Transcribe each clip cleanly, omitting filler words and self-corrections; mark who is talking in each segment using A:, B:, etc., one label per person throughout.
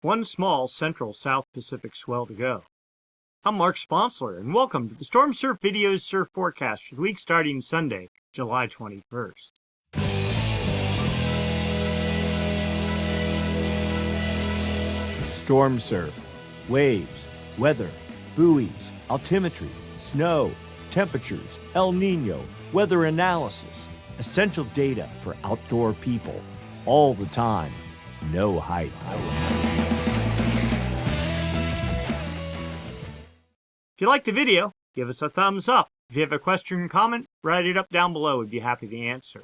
A: One small central South Pacific swell to go. I'm Mark Sponsler, and welcome to the Stormsurf Video Surf Forecast for the week starting Sunday, July 21st.
B: Stormsurf, waves, weather, buoys, altimetry, snow, temperatures, El Nino, weather analysis, essential data for outdoor people, all the time, no hype.
A: If you like the video, give us a thumbs up. If you have a question or comment, write it up down below. We'd be happy to answer.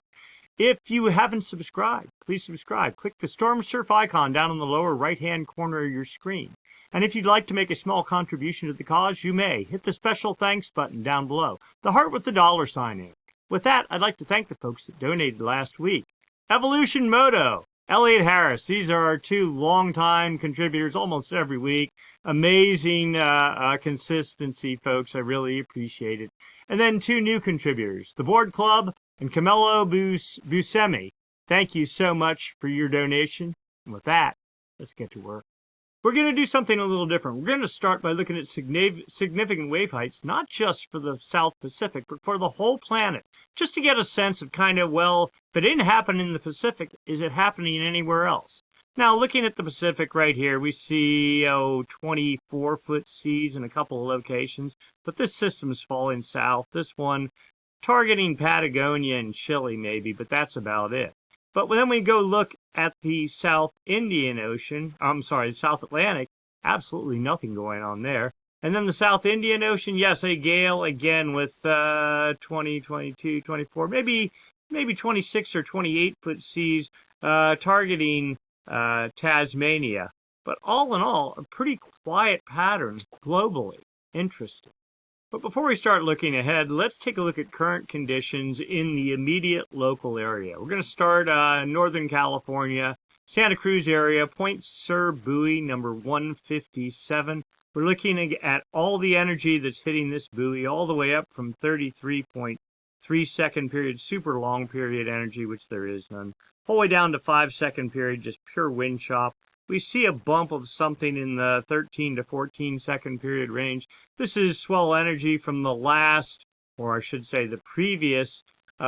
A: If you haven't subscribed, please subscribe. Click the Stormsurf icon down in the lower right-hand corner of your screen. And if you'd like to make a small contribution to the cause, you may. Hit the special thanks button down below, the heart with the $sign in. With that, I'd like to thank the folks that donated last week. Evolution Moto, Elliot Harris. These are our two longtime contributors almost every week. Amazing consistency, folks. I really appreciate it. And then two new contributors, the Board Club and Camelo Buscemi. Thank you so much for your donation. And with that, let's get to work. We're going to do something a little different. We're going to start by looking at significant wave heights, not just for the South Pacific, but for the whole planet, just to get a sense of kind of, well, if it didn't happen in the Pacific, is it happening anywhere else? Now, looking at the Pacific right here, we see 24-foot seas in a couple of locations, but this system is falling south. This one targeting Patagonia and Chile maybe, but that's about it. But then we go look at the South South Atlantic, absolutely nothing going on there. And then the South Indian Ocean, yes, a gale again with 20, 22, 24, maybe 26 or 28-foot seas targeting Tasmania. But all in all, a pretty quiet pattern globally. Interesting. But before we start looking ahead, let's take a look at current conditions in the immediate local area. We're going to start in Northern California, Santa Cruz area, Point Sur buoy number 157. We're looking at all the energy that's hitting this buoy all the way up from 33.3 second period, super long period energy, which there is none, all the way down to 5 second period, just pure wind chop. We see a bump of something in the 13 to 14 second period range. This is swell energy from the last, or I should say the previous,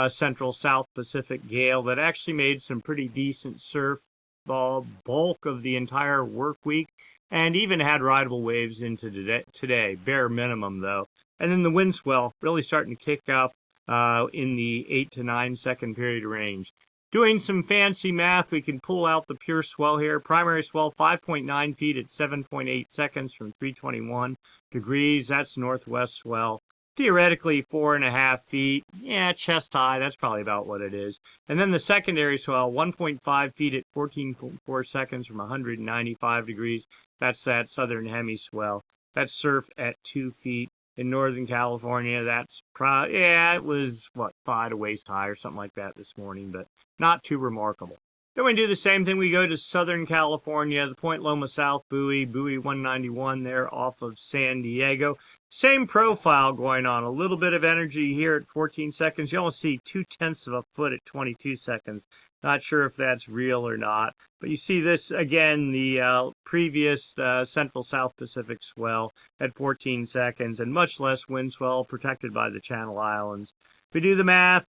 A: Central South Pacific gale that actually made some pretty decent surf the bulk of the entire work week and even had rideable waves into today, bare minimum though. And then the wind swell really starting to kick up in the 8 to 9 second period range. Doing some fancy math, we can pull out the pure swell here. Primary swell, 5.9 feet at 7.8 seconds from 321 degrees. That's northwest swell. Theoretically, 4.5 feet. Yeah, chest high. That's probably about what it is. And then the secondary swell, 1.5 feet at 14.4 seconds from 195 degrees. That's that southern hemi swell. That's surf at 2 feet. In Northern California, that's it was, 5 to waist high or something like that this morning, but not too remarkable. Then we do the same thing. We go to Southern California, the Point Loma South buoy 191 there off of San Diego. Same profile going on. A little bit of energy here at 14 seconds. You almost see 0.2 of a foot at 22 seconds. Not sure if that's real or not. But you see this, again, the previous Central South Pacific swell at 14 seconds and much less wind swell protected by the Channel Islands. If we do the math,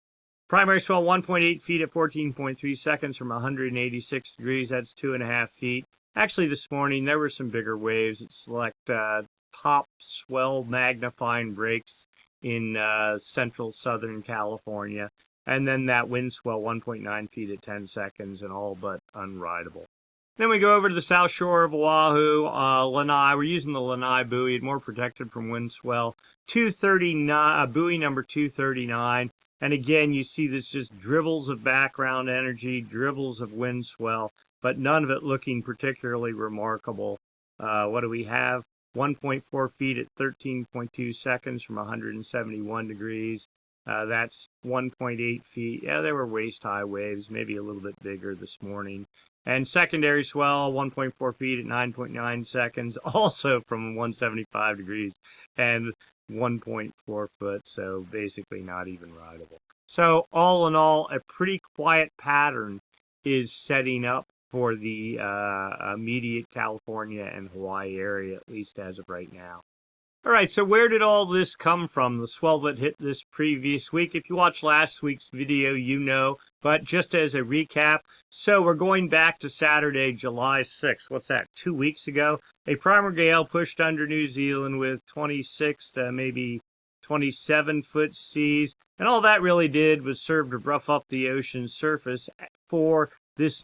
A: primary swell 1.8 feet at 14.3 seconds from 186 degrees. That's 2.5 feet. Actually, this morning, there were some bigger waves at select top swell magnifying breaks in central Southern California. And then that wind swell, 1.9 feet at 10 seconds and all but unrideable. Then we go over to the south shore of Oahu, Lanai. We're using the Lanai buoy, more protected from wind swell. 239, buoy number 239. And again, you see this just dribbles of background energy, dribbles of wind swell, but none of it looking particularly remarkable. What do we have? 1.4 feet at 13.2 seconds from 171 degrees. That's 1.8 feet. Yeah, they were waist-high waves, maybe a little bit bigger this morning. And secondary swell, 1.4 feet at 9.9 seconds, also from 175 degrees and 1.4 foot, so basically not even rideable. So all in all, a pretty quiet pattern is setting up for the immediate California and Hawaii area, at least as of right now. All right, so where did all this come from? The swell that hit this previous week. If you watched last week's video, you know. But just as a recap, so we're going back to Saturday, July 6th. What's that, 2 weeks ago? A primer gale pushed under New Zealand with 26 to maybe 27-foot seas. And all that really did was serve to rough up the ocean surface for this.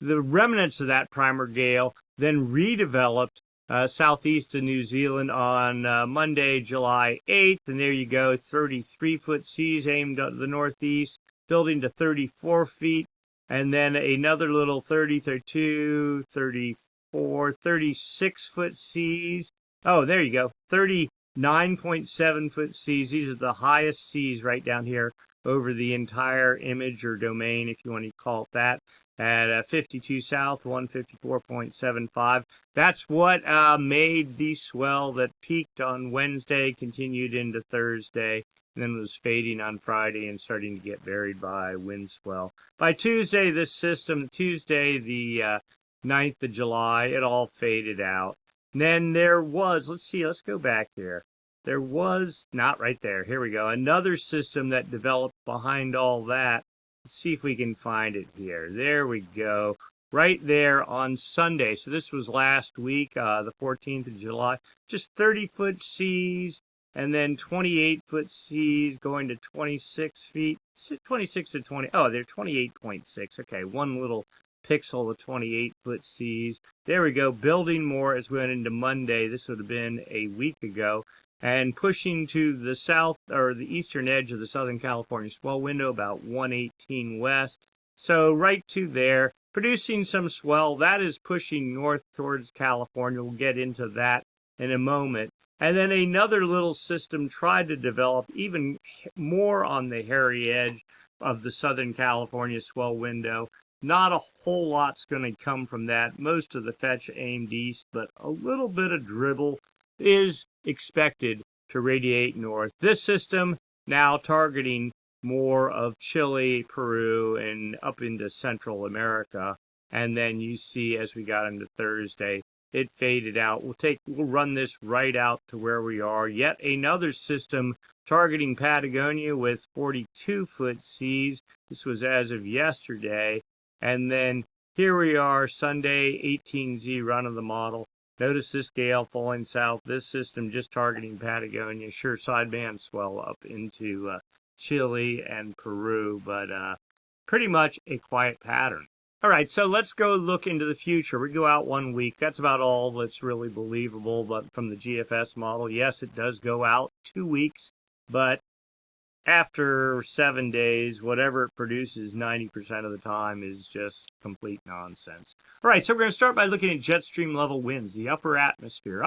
A: The remnants of that primer gale then redeveloped southeast of New Zealand on Monday, July 8th. And there you go, 33-foot seas aimed at the northeast, building to 34 feet. And then another little 30, 32, 34, 36-foot seas. Oh, there you go, 39.7-foot seas. These are the highest seas right down here over the entire image or domain, if you want to call it that. At 52 south, 154.75. That's what made the swell that peaked on Wednesday, continued into Thursday, and then was fading on Friday and starting to get buried by wind swell. By Tuesday, this system, Tuesday the 9th of July, it all faded out. And then there was, let's go back here. There was, not right there, here we go, another system that developed behind all that. Let's see if we can find it here. There we go. Right there on Sunday. So this was last week, the 14th of July. Just 30-foot seas and then 28-foot seas going to 26 feet. 26 to 20. Oh, they're 28.6. Okay, one little pixel of 28-foot seas. There we go. Building more as we went into Monday. This would have been a week ago. And pushing to the south or the eastern edge of the Southern California swell window, about 118 west. So right to there, producing some swell. That is pushing north towards California. We'll get into that in a moment. And then another little system tried to develop even more on the hairy edge of the Southern California swell window. Not a whole lot's going to come from that. Most of the fetch aimed east, but a little bit of dribble is expected to radiate north. This system now targeting more of Chile, Peru, and up into Central America. And then you see as we got into Thursday, it faded out. We'll run this right out to where we are. Yet another system targeting Patagonia with 42-foot seas. This was as of yesterday. And then here we are, Sunday, 18Z run of the model. Notice this gale falling south. This system just targeting Patagonia. Sure, sideband swell up into Chile and Peru, but pretty much a quiet pattern. All right, so let's go look into the future. We go out 1 week. That's about all that's really believable. But from the GFS model, yes, it does go out 2 weeks, but after 7 days, whatever it produces 90% of the time is just complete nonsense. All right, so we're going to start by looking at Jetstream level winds, the upper atmosphere.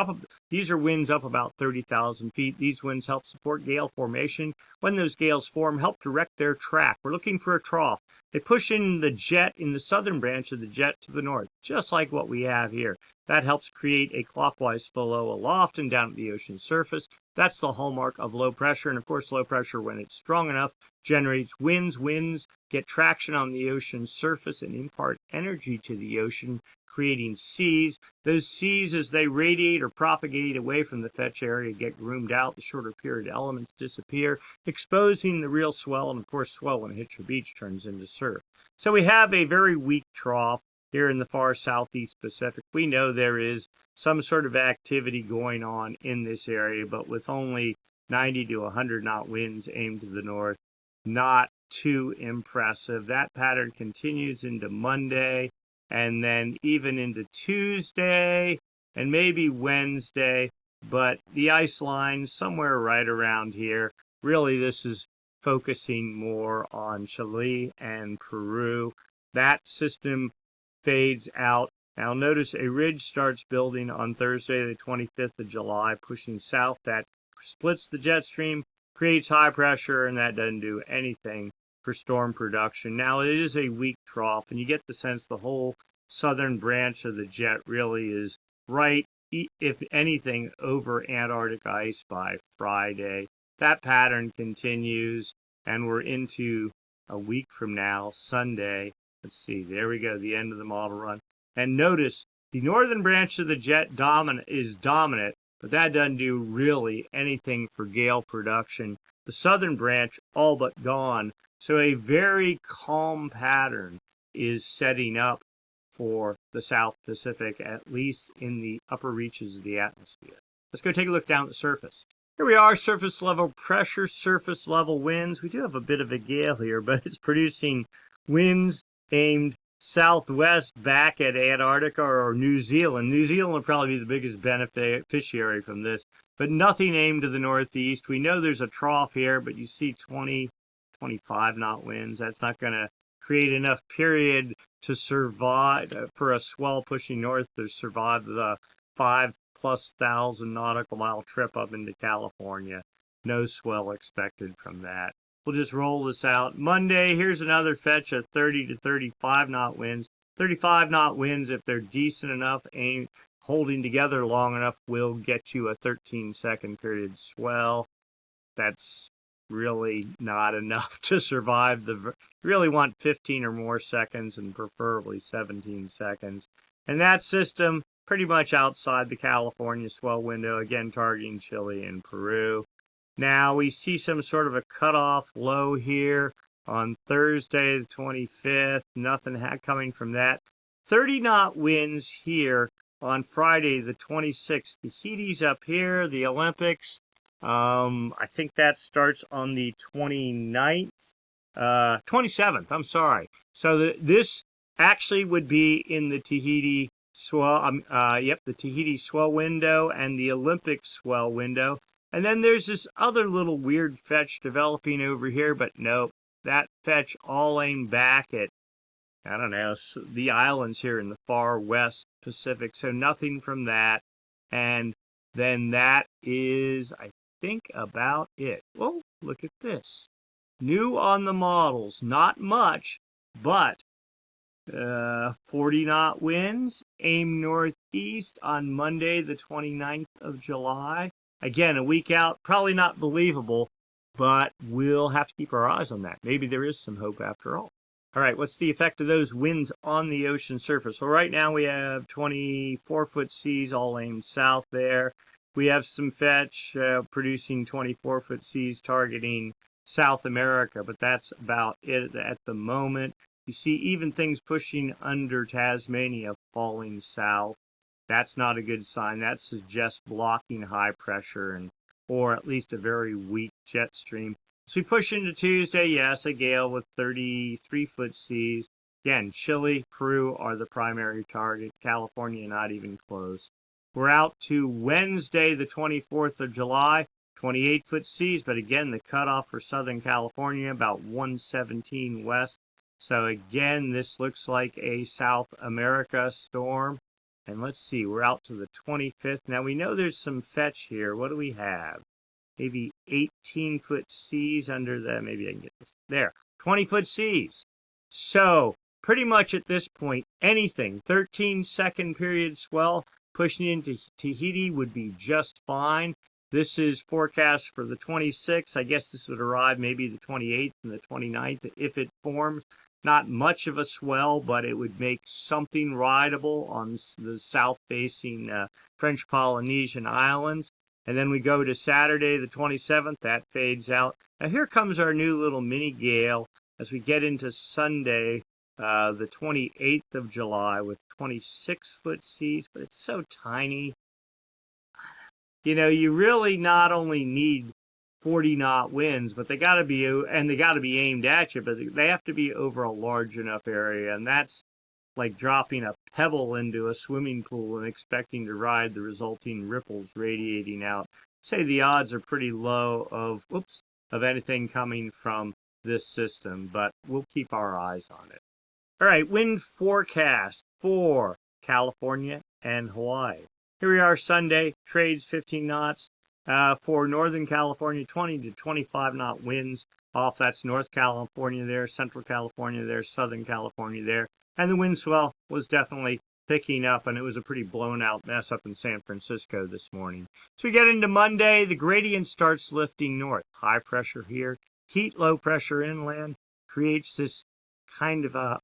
A: These are winds up about 30,000 feet. These winds help support gale formation. When those gales form, help direct their track. We're looking for a trough. They push in the jet in the southern branch of the jet to the north, just like what we have here. That helps create a clockwise flow aloft and down at the ocean surface. That's the hallmark of low pressure. And of course, low pressure, when it's strong enough, generates winds. Winds get traction on the ocean surface and impart energy to the ocean, creating seas. Those seas, as they radiate or propagate away from the fetch area, get groomed out. The shorter period elements disappear, exposing the real swell. And of course, swell, when it hits your beach, turns into surf. So we have a very weak trough here in the far southeast Pacific. We know there is some sort of activity going on in this area, but with only 90 to 100 knot winds aimed to the north, not too impressive. That pattern continues into Monday and then even into Tuesday and maybe Wednesday, but the ice line somewhere right around here. Really, this is focusing more on Chile and Peru. That system fades out. Now notice a ridge starts building on Thursday, the 25th of July, pushing south. That splits the jet stream, creates high pressure, and that doesn't do anything for storm production. Now it is a weak trough, and you get the sense the whole southern branch of the jet really is right, if anything, over Antarctic ice by Friday. That pattern continues, and we're into a week from now, Sunday, Let's see, there we go, the end of the model run. And notice the northern branch of the jet is dominant, but that doesn't do really anything for gale production. The southern branch all but gone. So a very calm pattern is setting up for the South Pacific, at least in the upper reaches of the atmosphere. Let's go take a look down at the surface. Here we are, surface level pressure, surface level winds. We do have a bit of a gale here, but it's producing winds aimed southwest back at Antarctica or New Zealand. New Zealand will probably be the biggest beneficiary from this, but nothing aimed to the northeast. We know there's a trough here, but you see 20, 25 knot winds. That's not going to create enough period to survive for a swell pushing north to survive the 5,000+ nautical mile trip up into California. No swell expected from that. We'll just roll this out. Monday, here's another fetch of 30 to 35 knot winds. 35 knot winds, if they're decent enough, holding together long enough, will get you a 13-second period swell. That's really not enough to survive. You really want 15 or more seconds, and preferably 17 seconds. And that system, pretty much outside the California swell window, again targeting Chile and Peru. Now we see some sort of a cutoff low here on Thursday the 25th. Nothing coming from that. 30 knot winds here on Friday the 26th. Tahiti's up here, the Olympics. I think that starts on the 29th, 27th, I'm sorry. So this actually would be in the Tahiti swell, the Tahiti swell window and the Olympic swell window. And then there's this other little weird fetch developing over here, but nope, that fetch all aimed back at, I don't know, the islands here in the far west Pacific, so nothing from that. And then that is, I think, about it. Well, look at this. New on the models, not much, but 40 knot winds, aim northeast on Monday the 29th of July. Again, a week out, probably not believable, but we'll have to keep our eyes on that. Maybe there is some hope after all. All right, what's the effect of those winds on the ocean surface? Well, right now we have 24-foot seas all aimed south there. We have some fetch producing 24-foot seas targeting South America, but that's about it at the moment. You see even things pushing under Tasmania falling south. That's not a good sign. That suggests blocking high pressure or at least a very weak jet stream. As we push into Tuesday, yes, a gale with 33-foot seas. Again, Chile, Peru are the primary target. California, not even close. We're out to Wednesday, the 24th of July, 28-foot seas. But again, the cutoff for Southern California, about 117 west. So again, this looks like a South America storm. And let's see, we're out to the 25th. Now, we know there's some fetch here. What do we have? Maybe 18-foot seas under the, maybe I can get this. There, 20-foot seas. So, pretty much at this point, anything, 13-second period swell pushing into Tahiti would be just fine. This is forecast for the 26th. I guess this would arrive maybe the 28th and the 29th if it forms. Not much of a swell, but it would make something rideable on the south-facing French Polynesian islands. And then we go to Saturday, the 27th. That fades out. Now here comes our new little mini gale as we get into Sunday, the 28th of July with 26-foot seas, but it's so tiny. You know, you really not only need 40-knot winds, but they got to be aimed at you, but they have to be over a large enough area, and that's like dropping a pebble into a swimming pool and expecting to ride the resulting ripples radiating out. Say the odds are pretty low of anything coming from this system, but we'll keep our eyes on it. All right, wind forecast for California and Hawaii. Here we are Sunday, trades 15 knots. For Northern California, 20 to 25 knot winds off. That's North California there, Central California there, Southern California there. And the wind swell was definitely picking up, and it was a pretty blown out mess up in San Francisco this morning. So we get into Monday, the gradient starts lifting north. High pressure here, heat, low pressure inland creates this kind of a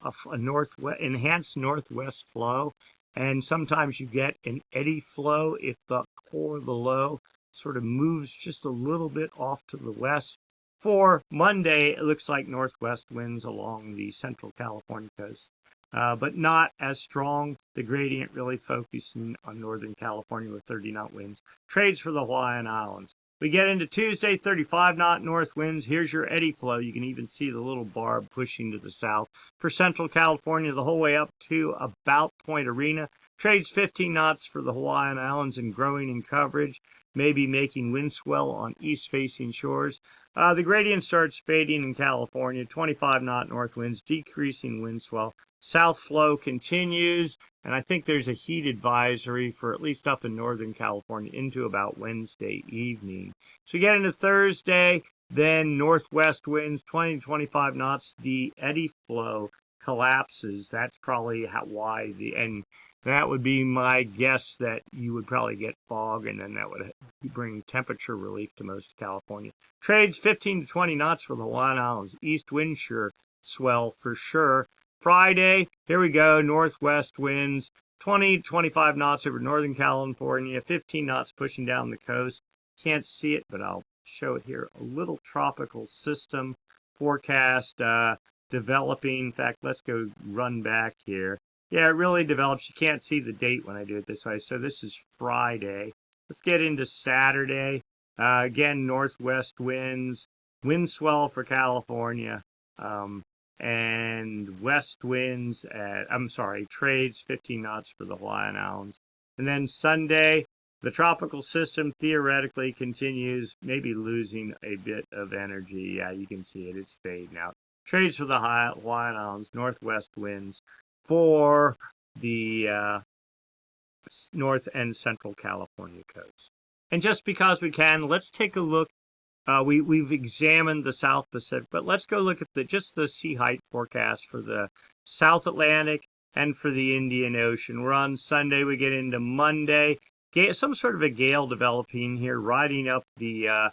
A: enhanced northwest flow. And sometimes you get an eddy flow if the core of the low sort of moves just a little bit off to the west. For Monday, it looks like northwest winds along the central California coast, but not as strong. The gradient really focusing on northern California with 30-knot winds. Trades for the Hawaiian Islands. We get into Tuesday, 35-knot north winds. Here's your eddy flow. You can even see the little barb pushing to the south. For central California, the whole way up to about Point Arena. Trades 15 knots for the Hawaiian Islands and growing in coverage, maybe making wind swell on east-facing shores. The gradient starts fading in California, 25-knot north winds, decreasing wind swell. South flow continues, and I think there's a heat advisory for at least up in Northern California into about Wednesday evening. So we get into Thursday, then northwest winds, 20 to 25 knots. The eddy flow collapses. That's probably why and that would be my guess, that you would probably get fog, and then that would bring temperature relief to most of California. Trades 15 to 20 knots for the Hawaiian Islands. East wind shear swell for sure. Friday, here we go, northwest winds, 20 to 25 knots over Northern California, 15 knots pushing down the coast. Can't see it, but I'll show it here. A little tropical system forecast developing. In fact, let's go run back here. Yeah, it really develops. You can't see the date when I do it this way. So this is Friday. Let's get into Saturday. Again, northwest winds, wind swell for California, and west winds trades 15 knots for the Hawaiian Islands. And then Sunday, the tropical system theoretically continues, maybe losing a bit of energy. Yeah, you can see it. It's fading out. Trades for the Hawaiian Islands, northwest winds for the north and central California coast. And just because we can, let's take a look. We've examined the South Pacific, but let's go look at just the sea height forecast for the South Atlantic and for the Indian Ocean. We're on Sunday. We get into Monday. Some sort of a gale developing here, riding up the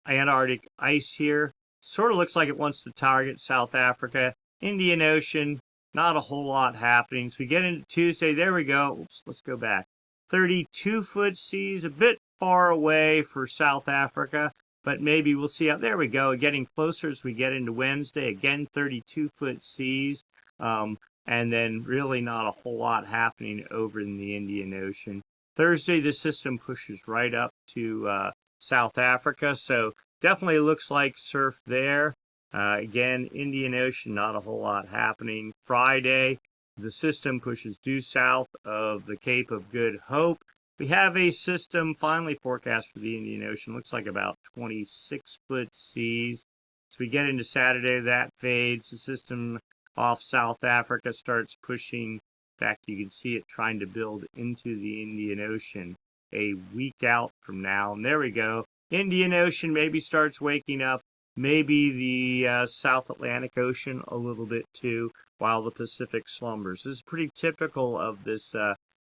A: Antarctic ice here. Sort of looks like it wants to target South Africa. Indian Ocean, not a whole lot happening. So we get into Tuesday. There we go. Oops, let's go back. 32-foot seas, a bit far away for South Africa, but maybe we'll see. There we go. Getting closer as we get into Wednesday. Again, 32-foot seas, and then really not a whole lot happening over in the Indian Ocean. Thursday, the system pushes right up to South Africa, so definitely looks like surf there. Again, Indian Ocean, not a whole lot happening. Friday, the system pushes due south of the Cape of Good Hope. We have a system finally forecast for the Indian Ocean. Looks like about 26-foot seas. So we get into Saturday, that fades. The system off South Africa starts pushing. In fact, you can see it trying to build into the Indian Ocean a week out from now. And there we go. Indian Ocean maybe starts waking up. Maybe the South Atlantic Ocean a little bit too, while the Pacific slumbers. This is pretty typical of this,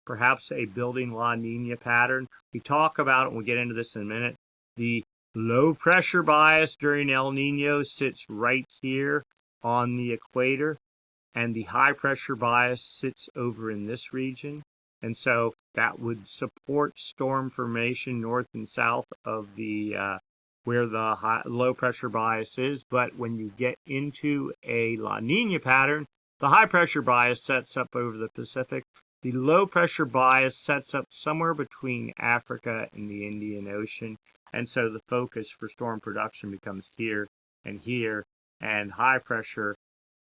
A: perhaps a building La Nina pattern. We talk about it, and we'll get into this in a minute. The low pressure bias during El Nino sits right here on the equator, and the high pressure bias sits over in this region. And so that would support storm formation north and south of the where the low pressure bias is. But when you get into a La Nina pattern, the high pressure bias sets up over the Pacific. The low pressure bias sets up somewhere between Africa and the Indian Ocean. And so the focus for storm production becomes here, and high pressure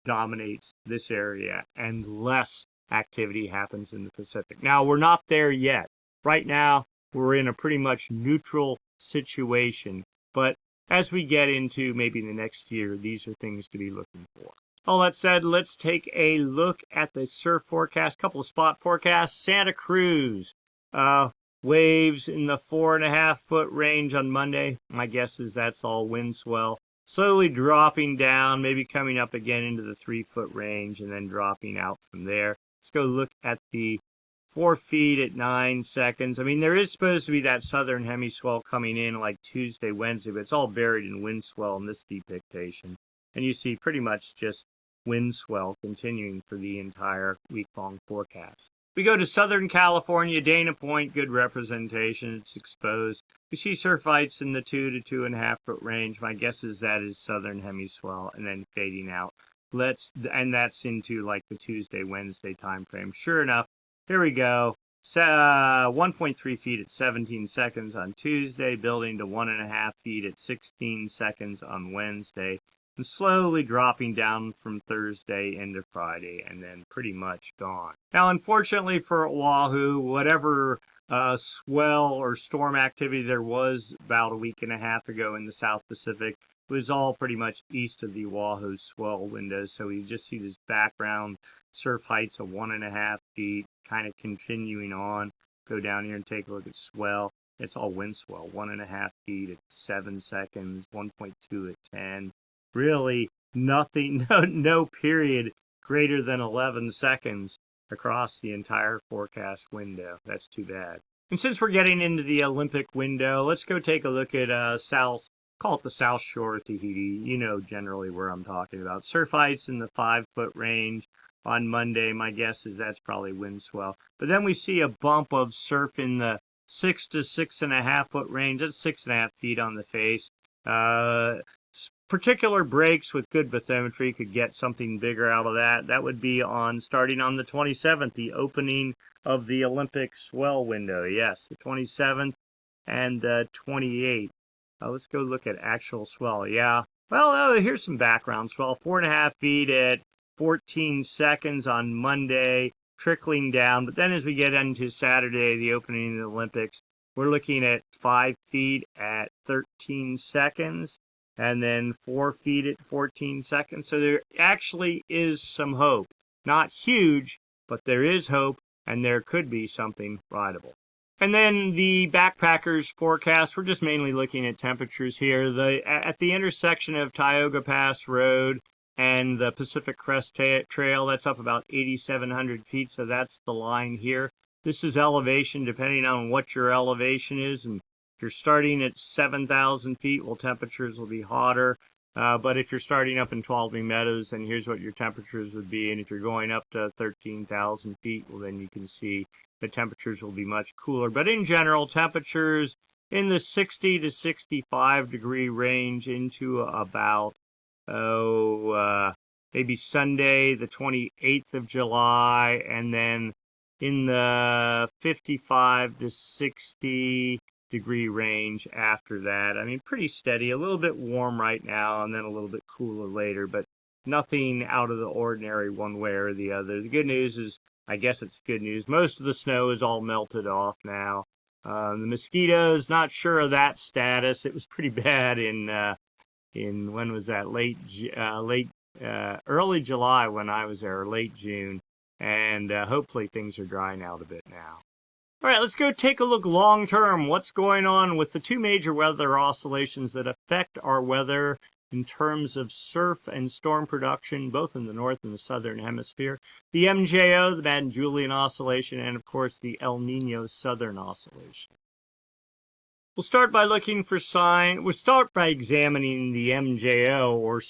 A: dominates this area, and less activity happens in the Pacific. Now, we're not there yet. Right now, we're in a pretty much neutral situation. But as we get into maybe the next year, these are things to be looking for. All that said, let's take a look at the surf forecast. Couple of spot forecasts. Santa Cruz, waves in the 4.5-foot range on Monday. My guess is that's all wind swell. Slowly dropping down, maybe coming up again into the 3-foot range, and then dropping out from there. Let's go look at the 4 feet at 9 seconds. I mean, there is supposed to be that southern hemiswell coming in like Tuesday, Wednesday, but it's all buried in wind swell in this depiction. And you see pretty much just wind swell continuing for the entire week-long forecast. We go to Southern California, Dana Point, good representation. It's exposed. We see surf heights in the 2 to 2.5 foot range. My guess is that is Southern Hemiswell and then fading out. And that's into like the Tuesday, Wednesday time frame. Sure enough, here we go. 1.3 feet at 17 seconds on Tuesday, building to 1.5 feet at 16 seconds on Wednesday, and slowly dropping down from Thursday into Friday, and then pretty much gone. Now, unfortunately for Oahu, whatever swell or storm activity there was about a week and a half ago in the South Pacific was all pretty much east of the Oahu swell window, so we just see this background surf heights of 1.5 feet, kind of continuing on. Go down here and take a look at swell. It's all wind swell, 1.5 feet at 7 seconds, 1.2 at 10. Really nothing, no period greater than 11 seconds across the entire forecast window. That's too bad. And since we're getting into the Olympic window, let's go take a look at call it the South Shore of Tahiti. You know generally where I'm talking about. Surf heights in the 5 foot range on Monday. My guess is that's probably wind swell. But then we see a bump of surf in the 6 to 6.5 foot range. That's 6.5 feet on the face. Particular breaks with good bathymetry could get something bigger out of that. That would be starting on the 27th, the opening of the Olympic swell window. Yes, the 27th and the 28th. Let's go look at actual swell. Yeah. Well, here's some background swell. 4.5 feet at 14 seconds on Monday, trickling down. But then as we get into Saturday, the opening of the Olympics, we're looking at 5 feet at 13 seconds. And then 4 feet at 14 seconds. So there actually is some hope. Not huge, but there is hope, and there could be something rideable. And then the backpackers forecast, we're just mainly looking at temperatures here. At the intersection of Tioga Pass Road and the Pacific Crest Trail, that's up about 8,700 feet, so that's the line here. This is elevation, depending on what your elevation is, and if you're starting at 7,000 feet, well, temperatures will be hotter. But if you're starting up in Tuolumne Meadows, then here's what your temperatures would be. And if you're going up to 13,000 feet, well, then you can see the temperatures will be much cooler. But in general, temperatures in the 60 to 65 degree range into about, maybe Sunday, the 28th of July, and then in the 55 to 60 degree range after that. I mean, pretty steady, a little bit warm right now and then a little bit cooler later, but nothing out of the ordinary one way or the other. The good news is, I guess it's good news, most of the snow is all melted off now. The mosquitoes, not sure of that status. It was pretty bad in when was that? Early July when I was there, or late June, and hopefully things are drying out a bit now. All right, let's go take a look long term. What's going on with the two major weather oscillations that affect our weather in terms of surf and storm production, both in the north and the southern hemisphere? The MJO, the Madden-Julian Oscillation, and of course the El Nino Southern Oscillation. We'll start by examining the MJO, or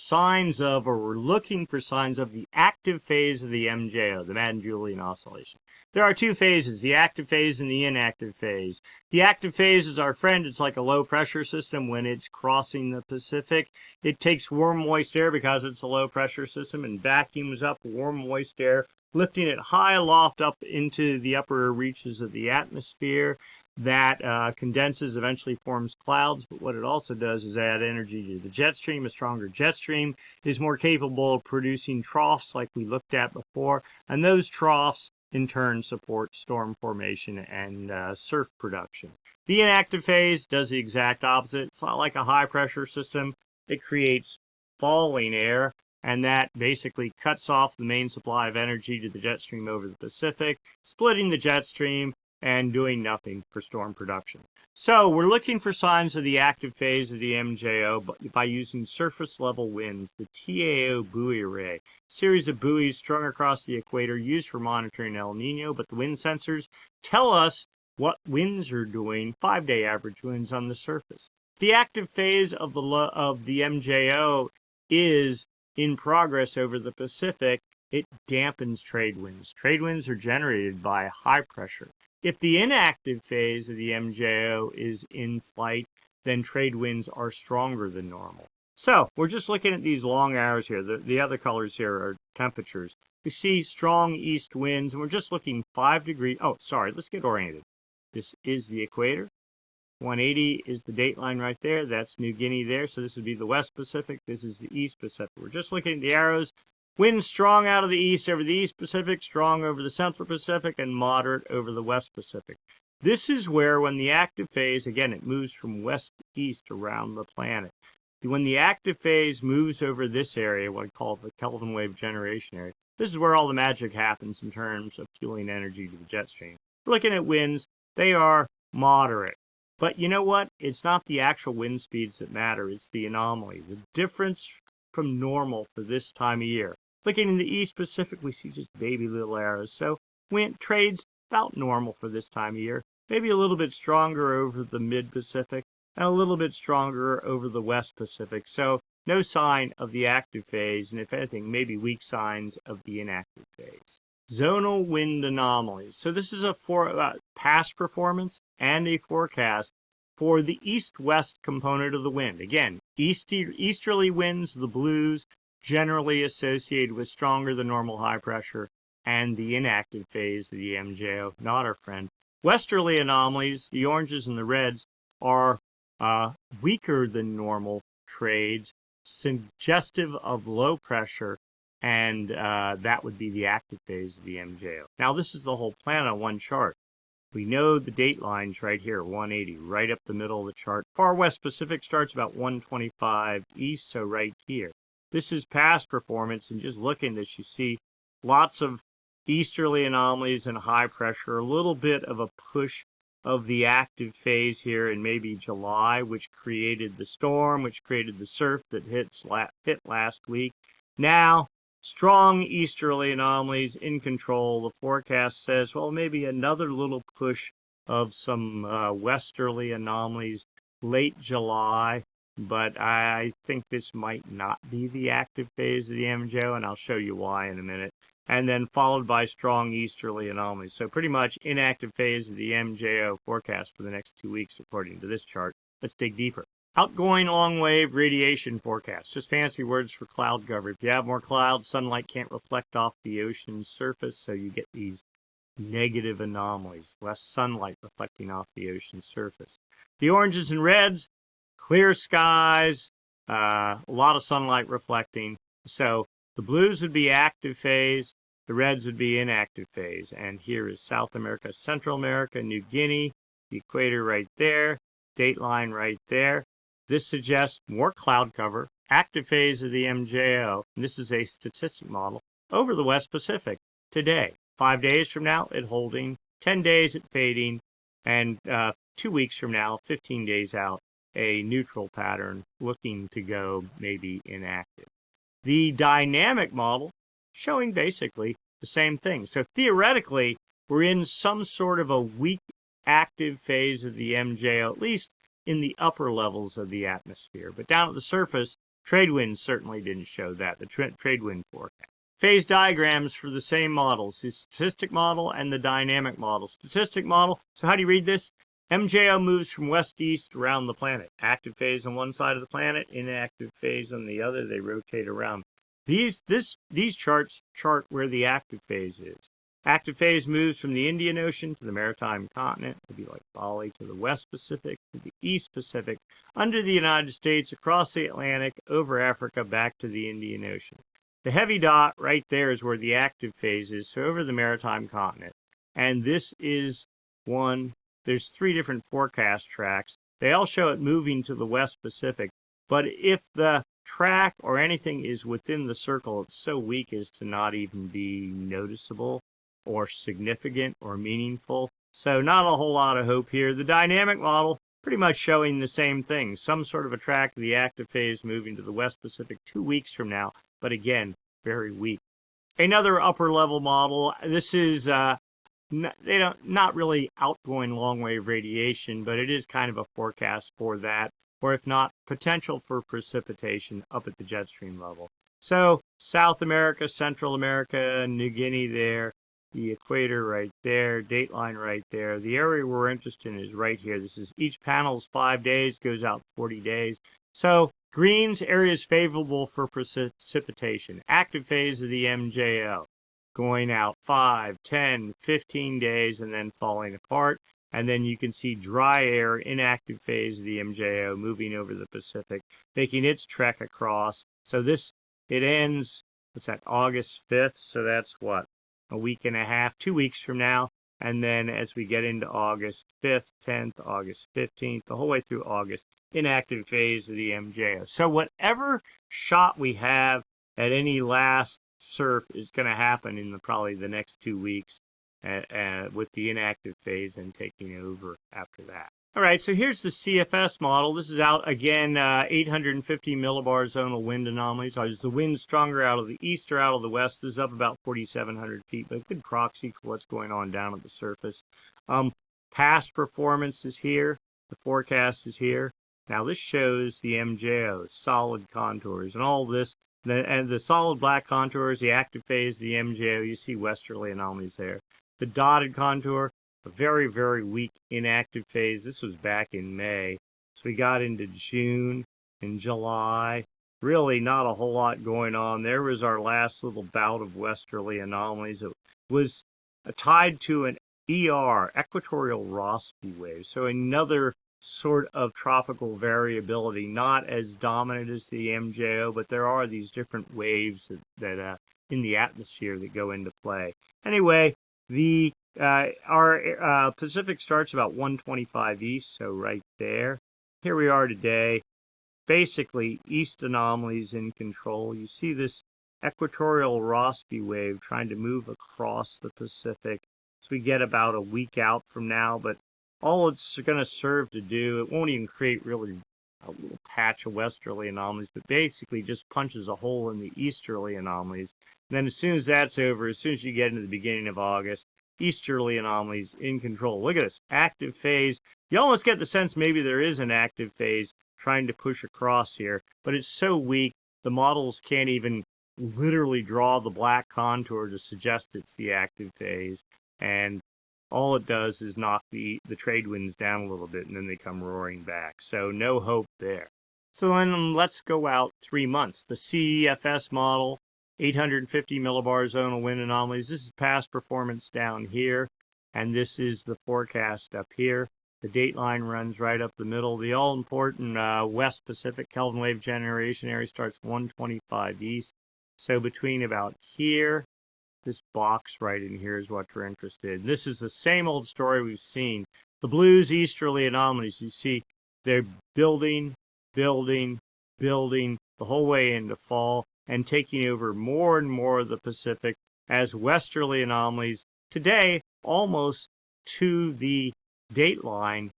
A: we're looking for signs of the active phase of the MJO, the Madden-Julian Oscillation. There are two phases, the active phase and the inactive phase. The active phase is our friend. It's like a low pressure system when it's crossing the Pacific. It takes warm, moist air because it's a low pressure system and vacuums up warm, moist air, lifting it high aloft up into the upper reaches of the atmosphere. That condenses, eventually forms clouds, but what it also does is add energy to the jet stream. A stronger jet stream is more capable of producing troughs like we looked at before, and those troughs in turn support storm formation and surf production. The inactive phase does the exact opposite. It's not like a high pressure system. It creates falling air, and that basically cuts off the main supply of energy to the jet stream over the Pacific, splitting the jet stream and doing nothing for storm production. So we're looking for signs of the active phase of the MJO by using surface level winds, the TAO buoy array, series of buoys strung across the equator used for monitoring El Nino, but the wind sensors tell us what winds are doing, 5-day average winds on the surface. The active phase of the MJO is in progress over the Pacific, it dampens trade winds. Trade winds are generated by high pressure. If the inactive phase of the MJO is in flight, then trade winds are stronger than normal. So we're just looking at these long arrows here. The other colors here are temperatures. We see strong east winds, and we're just looking 5 degrees. Oh, sorry, let's get oriented. This is the equator. 180 is the date line right there. That's New Guinea there. So this would be the West Pacific. This is the East Pacific. We're just looking at the arrows. Winds strong out of the east over the East Pacific, strong over the Central Pacific, and moderate over the West Pacific. This is where, when the active phase, again, it moves from west to east around the planet. When the active phase moves over this area, what I call the Kelvin wave generation area, this is where all the magic happens in terms of fueling energy to the jet stream. We're looking at winds. They are moderate. But you know what? It's not the actual wind speeds that matter. It's the anomaly, the difference from normal for this time of year. Looking in the East Pacific, we see just baby little arrows. So wind trades about normal for this time of year. Maybe a little bit stronger over the Mid-Pacific and a little bit stronger over the West Pacific. So no sign of the active phase, and if anything, maybe weak signs of the inactive phase. Zonal wind anomalies. So this is a past performance and a forecast for the east-west component of the wind. Again, easterly winds, the blues, generally associated with stronger than normal high pressure, and the inactive phase of the MJO, not our friend. Westerly anomalies, the oranges and the reds, are weaker than normal trades, suggestive of low pressure, and that would be the active phase of the MJO. Now, this is the whole plan on one chart. We know the date lines right here, 180, right up the middle of the chart. Far West Pacific starts about 125 east, so right here. This is past performance, and just looking at this, you see lots of easterly anomalies and high pressure, a little bit of a push of the active phase here in maybe July, which created the storm, which created the surf that hit last week. Now, strong easterly anomalies in control. The forecast says, well, maybe another little push of some westerly anomalies late July, but I think this might not be the active phase of the MJO, and I'll show you why in a minute. And then followed by strong easterly anomalies. So pretty much inactive phase of the MJO forecast for the next 2 weeks, according to this chart. Let's dig deeper. Outgoing long wave radiation forecast. Just fancy words for cloud cover. If you have more clouds, sunlight can't reflect off the ocean's surface, so you get these negative anomalies. Less sunlight reflecting off the ocean's surface. The oranges and reds, clear skies, a lot of sunlight reflecting. So the blues would be active phase, the reds would be inactive phase. And here is South America, Central America, New Guinea, the equator right there, date line right there. This suggests more cloud cover, active phase of the MJO, and this is a statistic model, over the West Pacific today. 5 days from now, it holding, 10 days it fading, and 2 weeks from now, 15 days out, a neutral pattern looking to go maybe inactive. The dynamic model showing basically the same thing. So theoretically, we're in some sort of a weak active phase of the MJO, at least in the upper levels of the atmosphere. But down at the surface, trade winds certainly didn't show that, the trade wind forecast. Phase diagrams for the same models, the statistic model and the dynamic model. Statistic model, so how do you read this? MJO moves from west to east around the planet. Active phase on one side of the planet, inactive phase on the other. They rotate around. These charts chart where the active phase is. Active phase moves from the Indian Ocean to the maritime continent. It would be like Bali, to the West Pacific, to the East Pacific, under the United States, across the Atlantic, over Africa, back to the Indian Ocean. The heavy dot right there is where the active phase is, so over the maritime continent. And this is one. There's 3 different forecast tracks. They all show it moving to the West Pacific. But if the track or anything is within the circle, it's so weak as to not even be noticeable or significant or meaningful. So not a whole lot of hope here. The dynamic model pretty much showing the same thing. Some sort of a track of the active phase moving to the West Pacific 2 weeks from now. But again, very weak. Another upper level model. This is not really outgoing long wave radiation, but it is kind of a forecast for that, or if not, potential for precipitation up at the jet stream level. So South America, Central America, New Guinea there, the equator right there, dateline right there. The area we're interested in is right here. This is each panel's 5 days, goes out 40 days. So greens, areas favorable for precipitation. Active phase of the MJO, going out 5, 10, 15 days, and then falling apart. And then you can see dry air, inactive phase of the MJO, moving over the Pacific, making its trek across. So it ends, what's that, August 5th? So that's what, a week and a half, 2 weeks from now. And then as we get into August 5th, 10th, August 15th, the whole way through August, inactive phase of the MJO. So whatever shot we have at any last surf is going to happen in probably the next 2 weeks with the inactive phase and taking over after that. All right, so here's the CFS model. This is out, again, 850 millibar zonal wind anomalies. Is the wind stronger out of the east or out of the west? This is up about 4,700 feet, but a good proxy for what's going on down at the surface. Past performance is here. The forecast is here. Now, this shows the MJO, solid contours, and all this. And the solid black contours, the active phase, the MJO, you see westerly anomalies there. The dotted contour, a very, very weak inactive phase. This was back in May. So we got into June and July. Really not a whole lot going on. There was our last little bout of westerly anomalies. It was tied to an ER, equatorial Rossby wave. So another sort of tropical variability, not as dominant as the MJO, but there are these different waves that in the atmosphere that go into play. Anyway, our Pacific starts about 125 east, so right there. Here we are today. Basically, east anomalies in control. You see this equatorial Rossby wave trying to move across the Pacific. So we get about a week out from now, but all it's going to serve to do, it won't even create really a little patch of westerly anomalies, but basically just punches a hole in the easterly anomalies. And then as soon as that's over, as soon as you get into the beginning of August, easterly anomalies in control. Look at this, active phase. You almost get the sense maybe there is an active phase trying to push across here, but it's so weak, the models can't even literally draw the black contour to suggest it's the active phase. And all it does is knock the trade winds down a little bit, and then they come roaring back. So no hope there. So then let's go out 3 months. The CFS model, 850 millibar zonal wind anomalies. This is past performance down here, and this is the forecast up here. The date line runs right up the middle. The all-important West Pacific Kelvin wave generation area starts 125 east. So between about here, this box right in here is what we're interested in. This is the same old story we've seen. The blues easterly anomalies, you see, they're building the whole way into fall and taking over more and more of the Pacific as westerly anomalies today almost to the date line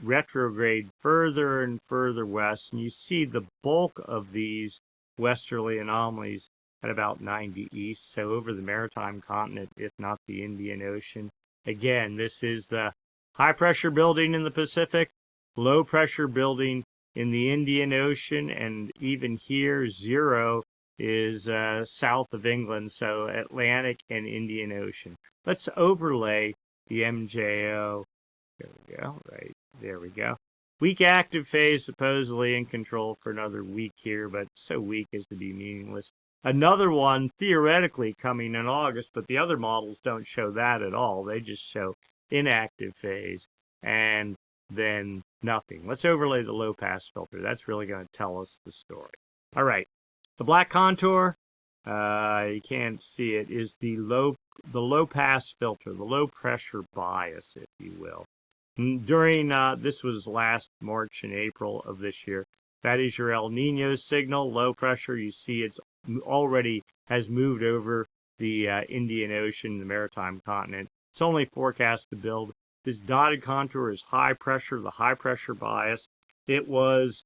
A: retrograde further and further west. And you see the bulk of these westerly anomalies at about 90 east, so over the maritime continent, if not the Indian Ocean. Again, this is the high pressure building in the Pacific, low pressure building in the Indian Ocean, and even here, zero is south of England, so Atlantic and Indian Ocean. Let's overlay the MJO. There we go, right, there we go. Weak active phase, supposedly in control for another week here, but so weak as to be meaningless. Another one theoretically coming in August, but the other models don't show that at all. They just show inactive phase and then nothing. Let's overlay the low pass filter. That's really going to tell us the story. All right, the black contour, you can't see it, is the low pass filter, the low pressure bias, if you will. During this was last March and April of this year. That is your El Nino signal, low pressure. You see it's already has moved over the Indian Ocean, the maritime continent. It's only forecast to build. This dotted contour is high pressure, the high pressure bias. It was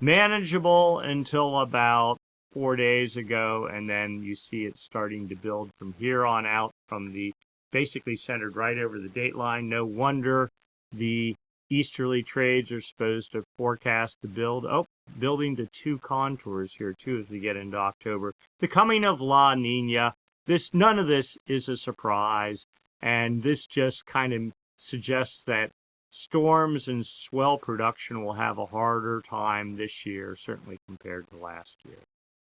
A: manageable until about 4 days ago, and then you see it starting to build from here on out, from the basically centered right over the date line. No wonder the Easterly trades are supposed to forecast to building to 2 contours here too as we get into October. The coming of La Nina. None of this is a surprise, and this just kind of suggests that storms and swell production will have a harder time this year, certainly compared to last year,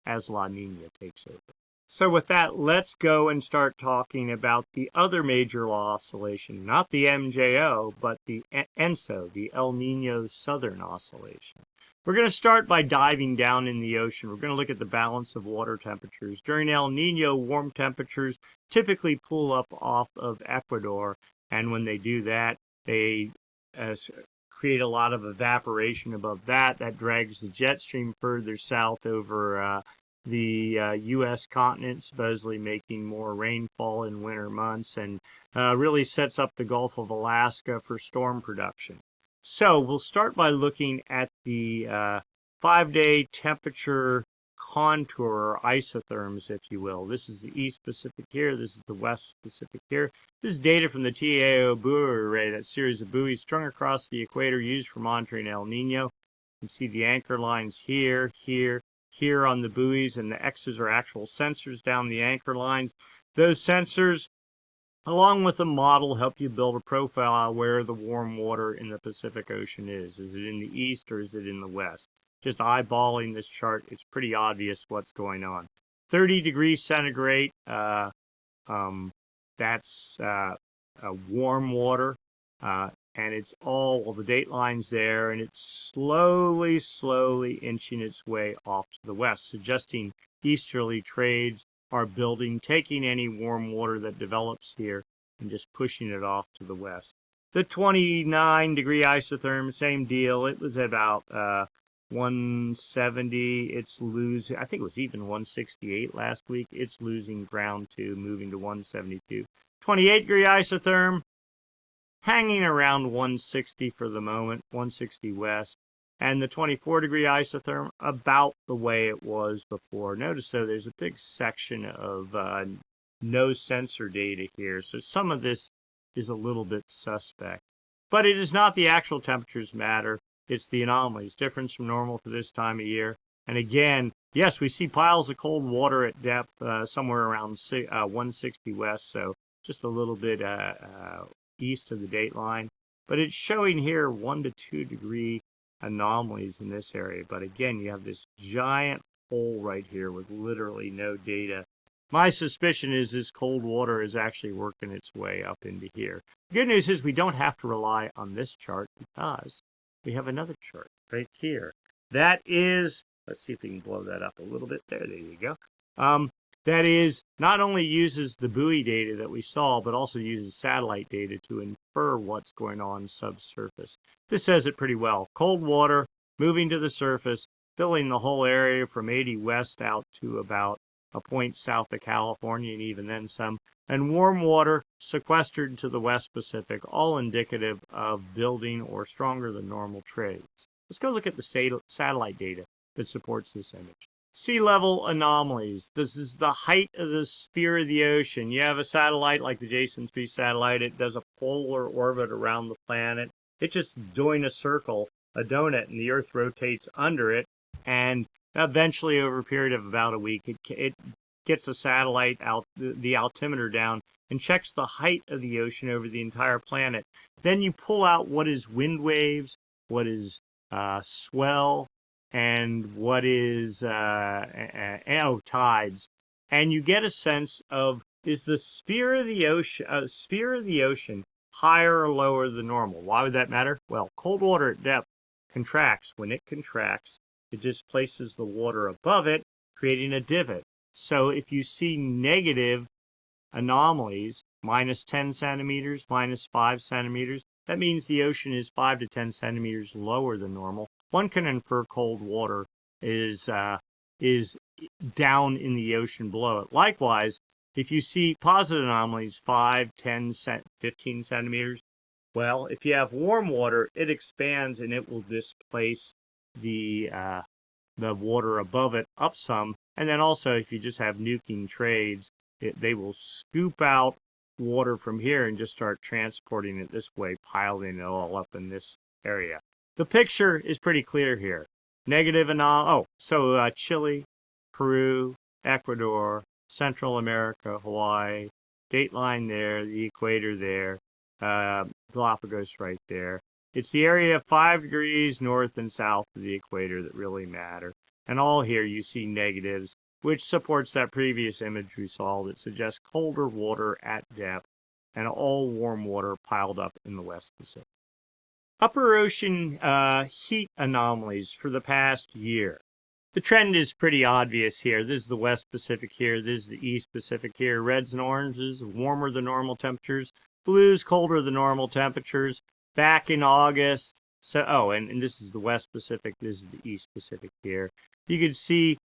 A: as La Nina takes over. So with that, let's go and start talking about the other major oscillation, not the MJO, but the ENSO, the El Nino Southern Oscillation. We're going to start by diving down in the ocean. We're going to look at the balance of water temperatures. During El Nino, warm temperatures typically pull up off of Ecuador, and when they do that, they create a lot of evaporation above that. That drags the jet stream further south over the U.S. continent, supposedly making more rainfall in winter months, and really sets up the Gulf of Alaska for storm production. So we'll start by looking at the 5-day temperature contour, or isotherms, if you will. This is the East Pacific here. This is the West Pacific here. This is data from the TAO buoy array, that series of buoys strung across the equator used for monitoring El Nino. You can see the anchor lines here, here, here on the buoys, and the X's are actual sensors down the anchor lines. Those sensors, along with a model, help you build a profile where the warm water in the Pacific Ocean is. Is it in the east or is it in the west? Just eyeballing this chart, it's pretty obvious what's going on. 30 degrees centigrade, that's warm water, and it's all the date lines there, and it's slowly inching its way off to the west, suggesting easterly trades are building, taking any warm water that develops here and just pushing it off to the west. The 29-degree isotherm, same deal. It was about 170. It's losing, I think it was even 168 last week. It's losing ground too, moving to 172. 28-degree isotherm, hanging around 160 for the moment, 160 west. And the 24-degree isotherm, about the way it was before. Notice, though, there's a big section of no sensor data here, so some of this is a little bit suspect. But it is not the actual temperatures matter, it's the anomalies, difference from normal for this time of year. And again, yes, we see piles of cold water at depth somewhere around 160 west, so just a little bit east of the date line. But it's showing here 1 to 2 degree anomalies in this area. But again, you have this giant hole right here with literally no data. My suspicion is this cold water is actually working its way up into here. The good news is we don't have to rely on this chart because we have another chart right here. That is, let's see if we can blow that up a little bit there. There you go. That is, not only uses the buoy data that we saw, but also uses satellite data to infer what's going on subsurface. This says it pretty well. Cold water moving to the surface, filling the whole area from 80 west out to about a point south of California, and even then some. And warm water sequestered to the West Pacific, all indicative of building or stronger than normal trades. Let's go look at the satellite data that supports this image. Sea level anomalies. This is the height of the sphere of the ocean. You have a satellite like the Jason 3 satellite. It does a polar orbit around the planet. It's just doing a circle, a donut, and the Earth rotates under it. And eventually, over a period of about a week, it gets the satellite out, the altimeter down, and checks the height of the ocean over the entire planet. Then you pull out what is wind waves, what is swell, and what is tides, and you get a sense of, is the sphere of the ocean higher or lower than normal? Why would that matter? Well, cold water at depth contracts. When it contracts, it displaces the water above it, creating a divot. So if you see negative anomalies, minus 10 centimeters, minus 5 centimeters, that means the ocean is 5 to 10 centimeters lower than normal. One can infer cold water is down in the ocean below it. Likewise, if you see positive anomalies, 5, 10, 15 centimeters, well, if you have warm water, it expands and it will displace the water above it up some. And then also, if you just have nuking trades, they will scoop out water from here and just start transporting it this way, piling it all up in this area. The picture is pretty clear here. Negative Chile, Peru, Ecuador, Central America, Hawaii, dateline there, the equator there, Galapagos right there. It's the area 5 degrees north and south of the equator that really matter. And all here you see negatives, which supports that previous image we saw that suggests colder water at depth and all warm water piled up in the West Pacific. Upper ocean heat anomalies for the past year. The trend is pretty obvious here. This is the West Pacific here. This is the East Pacific here. Reds and oranges, warmer than normal temperatures. Blues, colder than normal temperatures. Back in August. And this is the West Pacific. This is the East Pacific here. You can see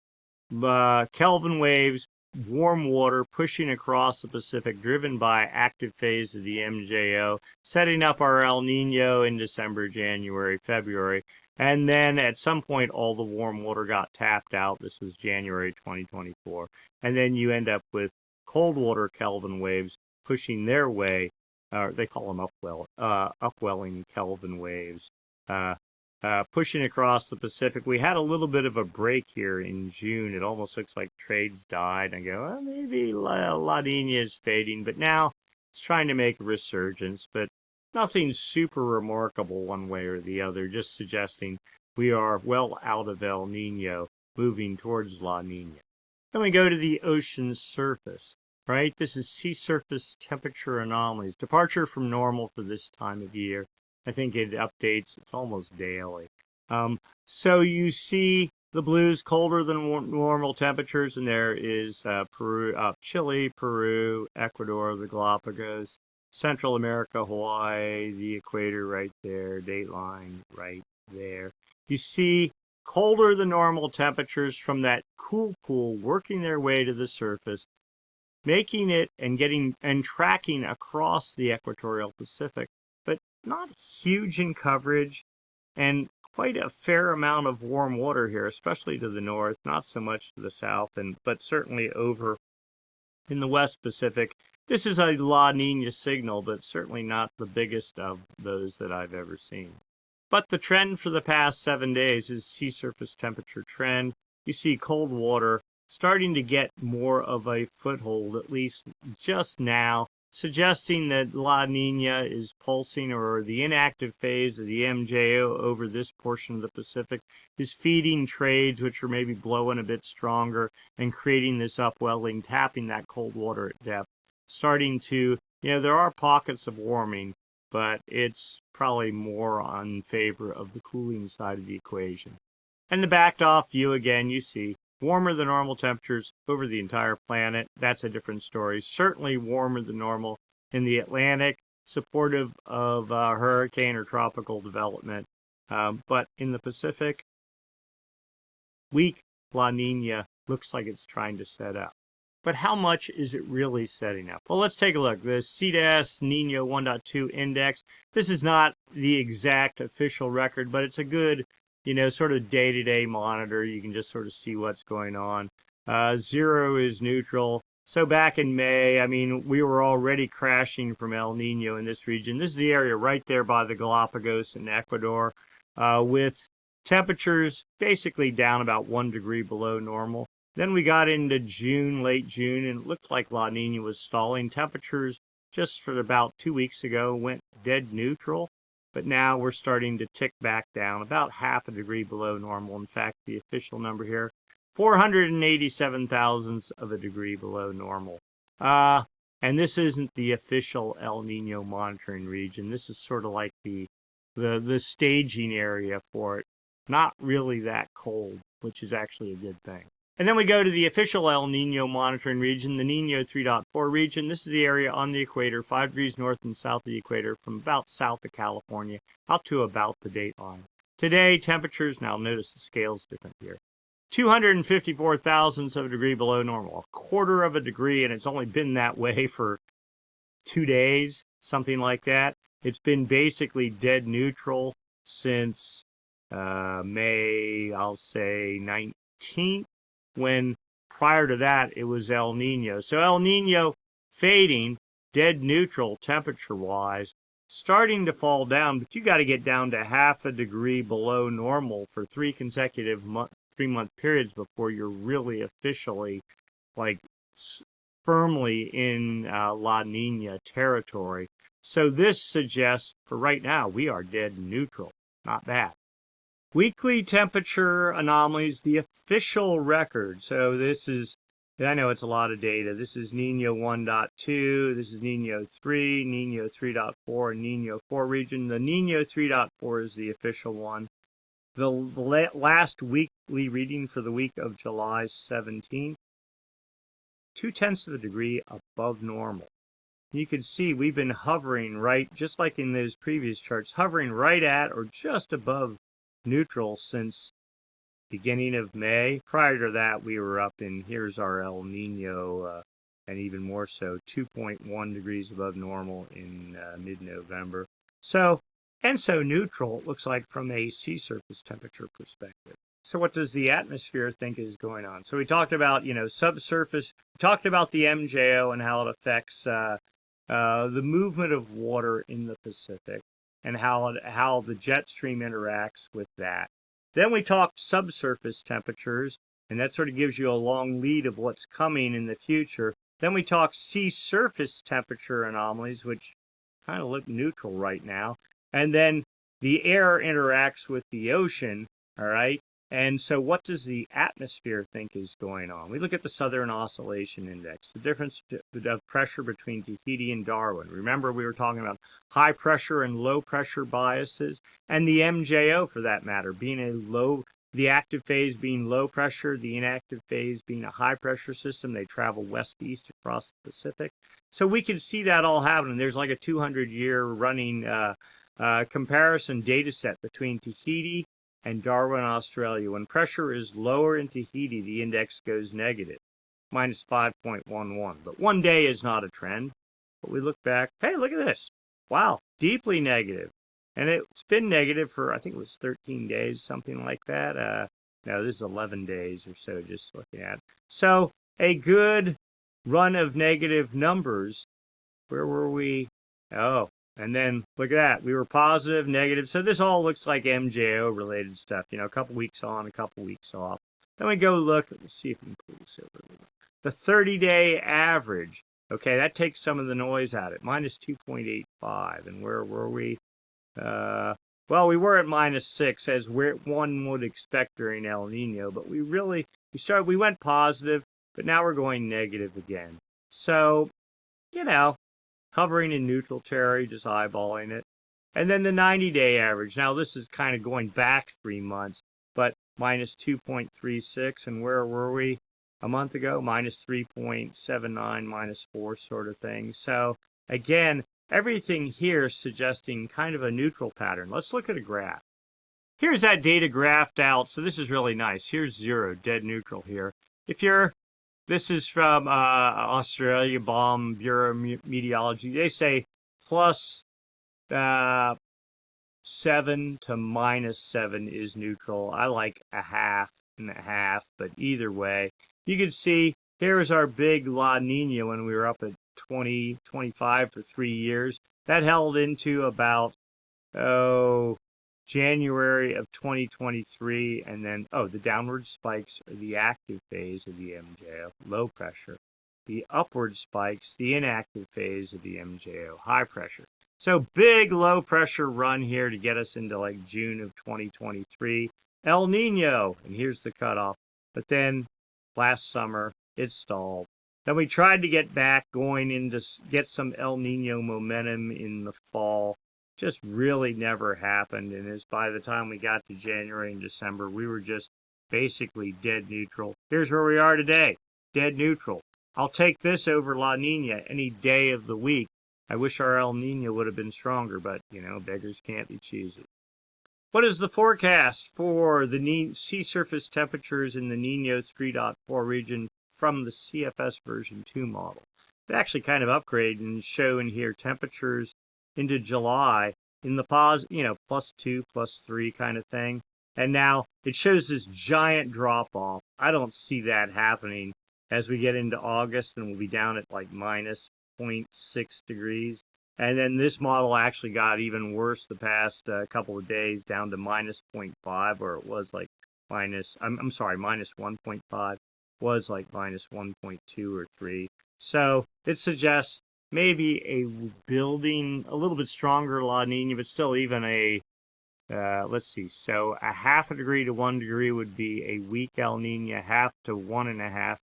A: Kelvin waves, warm water pushing across the Pacific, driven by active phase of the MJO, setting up our El Nino in December, January, February. And then at some point, all the warm water got tapped out. This was January 2024. And then you end up with cold water Kelvin waves pushing their way. They call them upwelling Kelvin waves, pushing across the Pacific. We had a little bit of a break here in June. It almost looks like trades died. I go, well, maybe La Nina is fading, but now it's trying to make a resurgence. But nothing super remarkable one way or the other, just suggesting we are well out of El Nino, moving towards La Nina. Then we go to the ocean surface, right? This is sea surface temperature anomalies, departure from normal for this time of year. I think it updates, it's almost daily. So you see the blues colder than normal temperatures, and there is Chile, Peru, Ecuador, the Galapagos, Central America, Hawaii, the equator right there, dateline right there. You see colder than normal temperatures from that cool pool working their way to the surface, making it and tracking across the equatorial Pacific, but not huge in coverage, and quite a fair amount of warm water here, especially to the north, not so much to the south, but certainly over in the West Pacific. This is a La Nina signal, but certainly not the biggest of those that I've ever seen. But the trend for the past 7 days is sea surface temperature trend. You see cold water starting to get more of a foothold, at least just now, suggesting that La Nina is pulsing, or the inactive phase of the MJO over this portion of the Pacific is feeding trades, which are maybe blowing a bit stronger and creating this upwelling, tapping that cold water at depth. Starting to, there are pockets of warming, but it's probably more on favor of the cooling side of the equation. And the backed off view again, you see warmer than normal temperatures over the entire planet. That's a different story. Certainly warmer than normal in the Atlantic, supportive of hurricane or tropical development. But in the Pacific, weak La Nina looks like it's trying to set up. But how much is it really setting up? Well, let's take a look. The CDAS Nino 1.2 index. This is not the exact official record, but it's a good, sort of day-to-day monitor. You can just sort of see what's going on. 0 is neutral. So back in May, we were already crashing from El Nino in this region. This is the area right there by the Galapagos in Ecuador, with temperatures basically down about 1 degree below normal. Then we got into June, late June, and it looked like La Nina was stalling. Temperatures just for about 2 weeks ago went dead neutral, but now we're starting to tick back down about half a degree below normal. In fact, the official number here, 487 thousandths of a degree below normal. And this isn't the official El Nino monitoring region. This is sort of like the staging area for it. Not really that cold, which is actually a good thing. And then we go to the official El Nino monitoring region, the Nino 3.4 region. This is the area on the equator, 5 degrees north and south of the equator, from about south of California up to about the dateline. Today, temperatures, now notice the scale's different here, 254 thousandths of a degree below normal, a quarter of a degree, and it's only been that way for 2 days, something like that. It's been basically dead neutral since May, I'll say 19th. When prior to that it was El Nino. So El Nino fading, dead neutral temperature-wise, starting to fall down, but you got to get down to half a degree below normal for 3 consecutive 3-month periods before you're really officially like firmly in La Nina territory. So this suggests for right now we are dead neutral. Not bad. Weekly temperature anomalies, the official record. So this is, I know it's a lot of data. This is Nino 1.2, this is Nino 3, Nino 3.4, and Nino 4 region. The Nino 3.4 is the official one. The last weekly reading for the week of July 17th, 0.2 of a degree above normal. You can see we've been hovering right, just like in those previous charts, hovering right at or just above neutral since beginning of May. Prior to that, we were up in, here's our El Nino, and even more so, 2.1 degrees above normal in mid-November. So, ENSO neutral, it looks like, from a sea surface temperature perspective. So what does the atmosphere think is going on? So we talked about, subsurface, we talked about the MJO and how it affects the movement of water in the Pacific and how the jet stream interacts with that. Then we talked subsurface temperatures, and that sort of gives you a long lead of what's coming in the future. Then we talked sea surface temperature anomalies, which kind of look neutral right now. And then the air interacts with the ocean, all right? And so what does the atmosphere think is going on? We look at the Southern Oscillation Index, the difference of pressure between Tahihi and Darwin. Remember, we were talking about high pressure and low pressure biases, and the MJO, for that matter, being the active phase being low pressure, the inactive phase being a high pressure system. They travel west-east across the Pacific. So we can see that all happening. There's like a 200-year running comparison data set between Tahihi and Darwin, Australia. When pressure is lower in Tahihi, the index goes negative, minus 5.11. But one day is not a trend. But we look back, hey, look at this. Wow, deeply negative. And it's been negative for, I think it was 13 days, something like that. No, this is 11 days or so, just looking at it. So a good run of negative numbers. Where were we? Oh, and then look at that. We were positive, negative. So this all looks like MJO related stuff. A couple weeks on, a couple weeks off. Then we go look. Let's see if we can pull this over. The 30-day average. Okay, that takes some of the noise out of it. Minus 2.85. And where were we? Well, we were at minus 6, as one would expect during El Nino. But we went positive, but now we're going negative again. So, hovering in neutral territory, just eyeballing it. And then the 90-day average. Now, this is kind of going back 3 months, but minus 2.36. And where were we a month ago? Minus 3.79, minus 4 sort of thing. So, again, everything here suggesting kind of a neutral pattern. Let's look at a graph. Here's that data graphed out. So this is really nice. Here's 0, dead neutral here. This is from Australia, BOM, Bureau of Meteorology. They say plus 7 to minus 7 is neutral. I like a half and a half, but either way, you can see here's our big La Nina when we were up at 20, 25 for 3 years. That held into about, January of 2023, and then, the downward spikes are the active phase of the MJO, low pressure. The upward spikes, the inactive phase of the MJO, high pressure. So big low pressure run here to get us into like June of 2023. El Nino, and here's the cutoff. But then last summer, it stalled. Then we tried to get back going into get some El Nino momentum in the fall. Just really never happened. And as by the time we got to January and December, we were just basically dead neutral. Here's where we are today, dead neutral. I'll take this over La Nina any day of the week. I wish our El Nino would have been stronger, but, beggars can't be choosy. What is the forecast for the sea surface temperatures in the Nino 3.4 region from the CFS version 2 model? It actually kind of upgraded and showing here temperatures into July in the plus 2, plus 3 kind of thing. And now it shows this giant drop off. I don't see that happening as we get into August, and we'll be down at like minus 0.6 degrees. And then this model actually got even worse the past couple of days, down to minus 0.5, or it was like I'm sorry, minus 1.5, was like minus 1.2 or 3. So it suggests maybe a building, a little bit stronger La Nina, but still even a, let's see, so a half a degree to 1 degree would be a weak El Nino, half to 1.5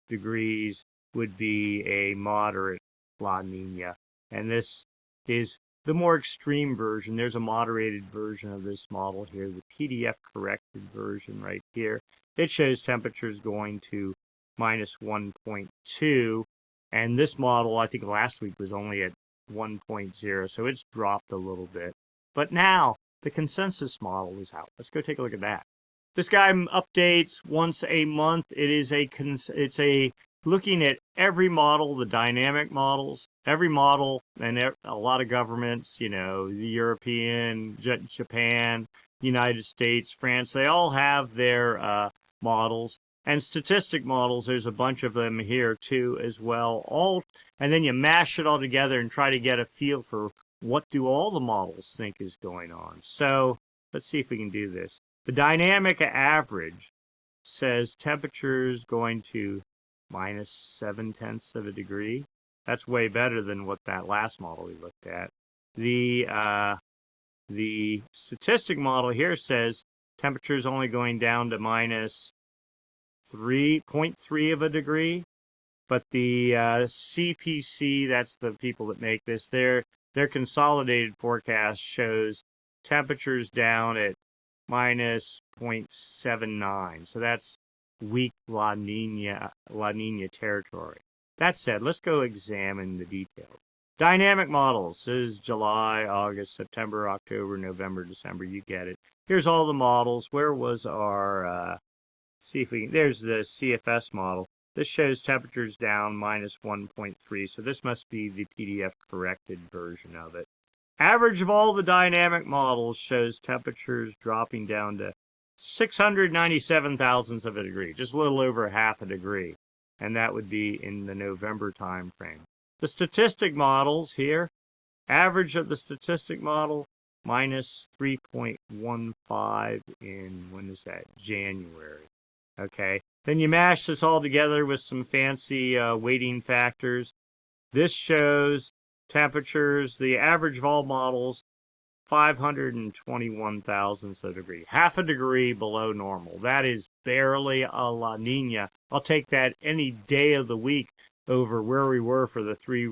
A: degrees would be a moderate La Nina. And this is the more extreme version. There's a moderated version of this model here, the PDF corrected version right here. It shows temperatures going to minus 1.2, and this model, I think last week, was only at 1.0, so it's dropped a little bit. But now, the consensus model is out. Let's go take a look at that. This guy updates once a month. It's a looking at every model, the dynamic models, every model, and a lot of governments, you know, the European, Japan, United States, France, they all have their models. And statistic models, there's a bunch of them here too as well. And then you mash it all together and try to get a feel for what do all the models think is going on. So let's see if we can do this. The dynamic average says temperatures going to minus 0.7 of a degree. That's way better than what that last model we looked at. The statistic model here says temperatures only going down to minus 3.3 of a degree, but the CPC, that's the people that make this, their consolidated forecast shows temperatures down at minus 0.79. So that's weak La Nina territory. That said, let's go examine the details. Dynamic models. This is July, August, September, October, November, December. You get it. Here's all the models. Where was our, see if we can, there's the CFS model. This shows temperatures down minus 1.3. So this must be the PDF corrected version of it. Average of all the dynamic models shows temperatures dropping down to 697 thousandths of a degree, just a little over half a degree. And that would be in the November time frame. The statistic models here, average of the statistic model, minus 3.15 in, when is that, January. Okay, then you mash this all together with some fancy weighting factors. This shows temperatures, the average of all models, 521 thousandths of a degree, half a degree below normal. That is barely a La Nina. I'll take that any day of the week over where we were for the 3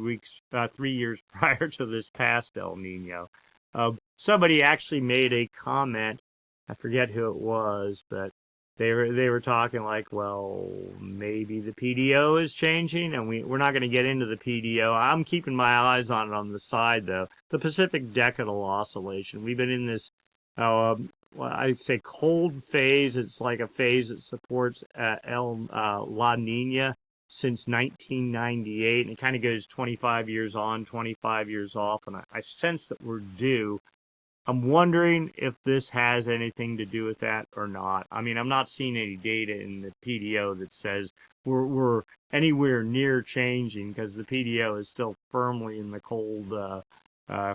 A: years prior to this past El Nino. Somebody actually made a comment, I forget who it was, but they were talking like, well, maybe the PDO is changing, and we're not going to get into the PDO. I'm keeping my eyes on it on the side, though. The Pacific Decadal Oscillation. We've been in this, I'd say, cold phase. It's like a phase that supports La Nina since 1998, and it kind of goes 25 years on, 25 years off, and I sense that we're due. I'm wondering if this has anything to do with that or not. I mean, I'm not seeing any data in the PDO that says we're anywhere near changing, because the PDO is still firmly in the cold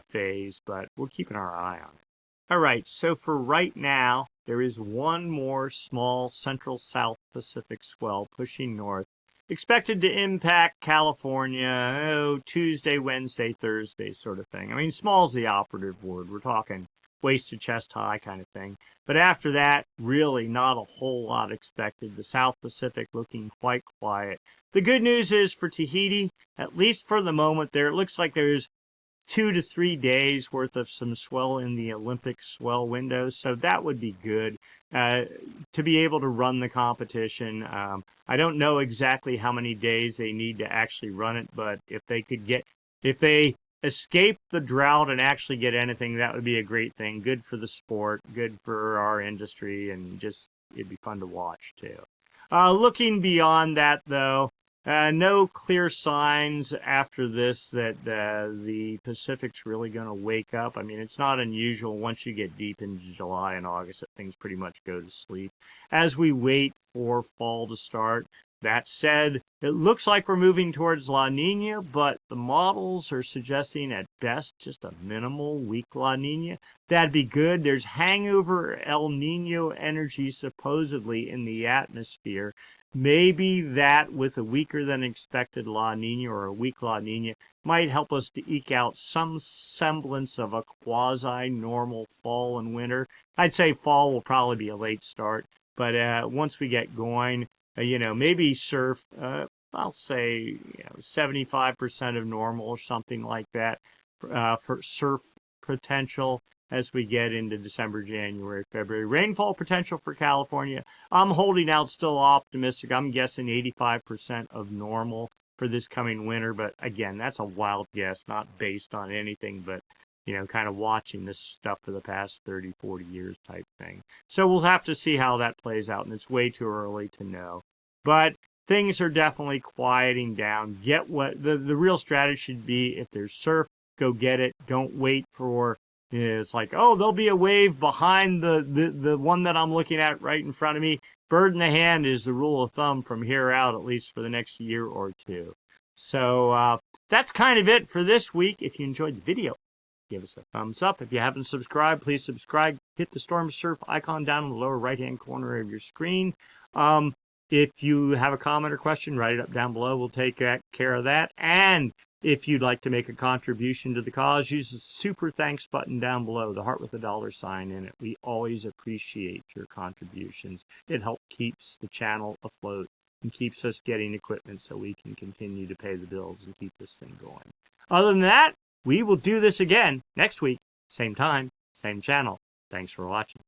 A: phase, but we're keeping our eye on it. All right, so for right now, there is one more small Central-South Pacific swell pushing north, expected to impact California, Tuesday, Wednesday, Thursday sort of thing. I mean, small's the operative word. We're talking waist to chest high kind of thing. But after that, really not a whole lot expected. The South Pacific looking quite quiet. The good news is for Tahiti, at least for the moment there, it looks like there's 2 to 3 days worth of some swell in the Olympic swell window, so that would be good to be able to run the competition. I don't know exactly how many days they need to actually run it, but if they escape the drought and actually get anything, that would be a great thing. Good for the sport, good for our industry, and just it'd be fun to watch too. Looking beyond that, though, no clear signs after this that the Pacific's really going to wake up. I mean, it's not unusual once you get deep into July and August that things pretty much go to sleep. As we wait for fall to start, That said, it looks like we're moving towards La Nina, but the models are suggesting at best just a minimal weak La Nina. That'd be good. There's hangover El Nino energy supposedly in the atmosphere. Maybe that with a weaker than expected La Nina or a weak La Nina might help us to eke out some semblance of a quasi-normal fall and winter. I'd say fall will probably be a late start, but once we get going, maybe surf, I'll say 75% of normal or something like that for surf potential as we get into December, January, February. Rainfall potential for California, I'm holding out, still optimistic. I'm guessing 85% of normal for this coming winter, but again, that's a wild guess, not based on anything but kind of watching this stuff for the past 30, 40 years type thing. So we'll have to see how that plays out, and it's way too early to know. But things are definitely quieting down. Get what the real strategy should be. If there's surf, go get it. Don't wait for, it's like, oh, there'll be a wave behind the one that I'm looking at right in front of me. Bird in the hand is the rule of thumb from here out, at least for the next year or two. So that's kind of it for this week. If you enjoyed the video, give us a thumbs up. If you haven't subscribed, please subscribe. Hit the Stormsurf icon down in the lower right-hand corner of your screen. If you have a comment or question, write it up down below. We'll take care of that. And if you'd like to make a contribution to the cause, use the super thanks button down below, the heart with a $sign in it. We always appreciate your contributions. It helps keeps the channel afloat and keeps us getting equipment so we can continue to pay the bills and keep this thing going. Other than that, we will do this again next week, same time, same channel. Thanks for watching.